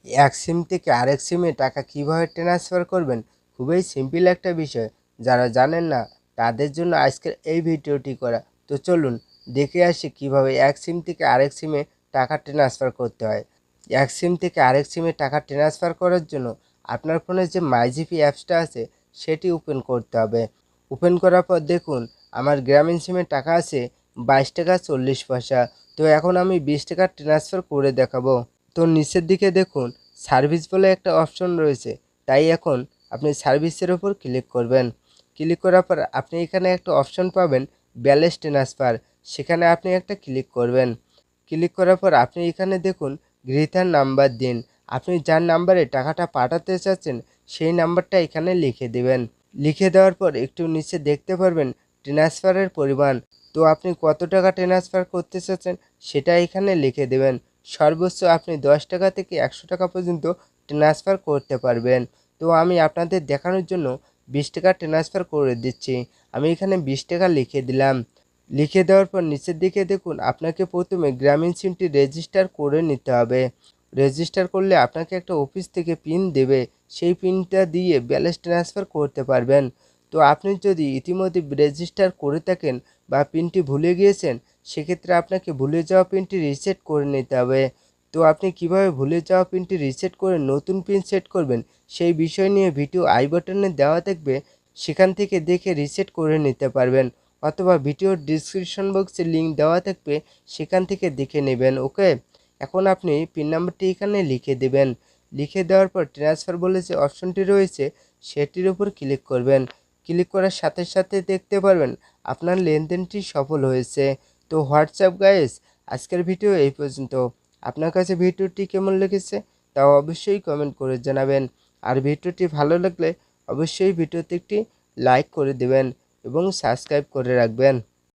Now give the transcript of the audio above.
এক সিম থেকে আরেক সিমে টাকা কিভাবে ট্রান্সফার করবেন, খুবই সিম্পল একটা বিষয়। যারা জানেন না তাদের জন্য আজকের এই ভিডিওটি করা। তো চলুন দেখে আসি কিভাবে এক সিম থেকে আরেক সিমে টাকা ট্রান্সফার করতে হয়। এক সিম থেকে আরেক সিমে টাকা ট্রান্সফার করার জন্য আপনার ফোনে যে মাইজিপি অ্যাপসটা আছে সেটি ওপেন করতে হবে। ওপেন করার পর দেখুন আমার গ্রামীণ সিমে টাকা আছে 22 টাকা 40 পয়সা। তো এখন আমি 20 টাকা ট্রান্সফার করে দেখাবো। তো নিচের দিকে দেখুন সার্ভিস বলে একটা অপশন রয়েছে, তাই এখন আপনি সার্ভিসের ওপর ক্লিক করবেন। ক্লিক করার পর আপনি এখানে একটা অপশন পাবেন ব্যালেন্স ট্রান্সফার, সেখানে আপনি একটা ক্লিক করবেন। ক্লিক করার পর আপনি এখানে দেখুন গ্রিথার নাম্বার দিন। আপনি যার নাম্বারে টাকাটা পাঠাতে চাচ্ছেন সেই নাম্বারটা এখানে লিখে দেবেন। লিখে দেওয়ার পর একটু নিচে দেখতে পারবেন ট্রান্সফারের পরিমাণ। তো আপনি কত টাকা ট্রান্সফার করতে চাচ্ছেন সেটা এখানে লিখে দেবেন। সর্বোচ্চ আপনি 10 টাকা থেকে 100 টাকা পর্যন্ত ট্রান্সফার করতে পারবেন। তো আমি আপনাদের দেখানোর জন্য 20 টাকা ট্রান্সফার করে দিচ্ছি। আমি এখানে 20 টাকা লিখে দিলাম। লিখে দেওয়ার পর নিচের দিকে দেখুন আপনাকে প্রথমে গ্রামীণ সিমটি রেজিস্টার করে নিতে হবে। রেজিস্টার করলে আপনাকে একটা অফিস থেকে পিন দেবে, সেই পিনটা দিয়ে ব্যালেন্স ট্রান্সফার করতে পারবেন। তো আপনি যদি ইতিমধ্যে রেজিস্টার করে থাকেন বা পিনটি ভুলে গিয়েছেন, সেক্ষেত্রে আপনাকে ভুলে যাওয়া পিনটি রিসেট করে নিতে হবে। তো আপনি কিভাবে ভুলে যাওয়া পিনটি রিসেট করে নতুন পিন সেট করবেন সেই বিষয় নিয়ে ভিডিও আই বাটনে দেওয়া থাকবে, সেখান থেকে দেখে রিসেট করে নিতে পারবেন। অথবা ভিডিওর ডিসক্রিপশন বক্সে লিঙ্ক দেওয়া থাকবে, সেখান থেকে দেখে নেবেন। ওকে, এখন আপনি পিন নাম্বারটি এখানে লিখে দেবেন। লিখে দেওয়ার পর ট্রান্সফার বলে যে অপশনটি রয়েছে সেটির উপর ক্লিক করবেন। ক্লিক করার সাথে সাথে দেখতে পারবেন আপনার লেনদেনটি সফল হয়েছে। তো হোয়াটসঅ্যাপ গাইস, আজকের ভিডিও এই পর্যন্ত। আপনার কাছে ভিডিওটি কেমন লেগেছে তাও অবশ্যই কমেন্ট করে জানাবেন। আর ভিডিওটি ভালো লাগলে অবশ্যই ভিডিওতে একটি লাইক করে দেবেন এবং সাবস্ক্রাইব করে রাখবেন।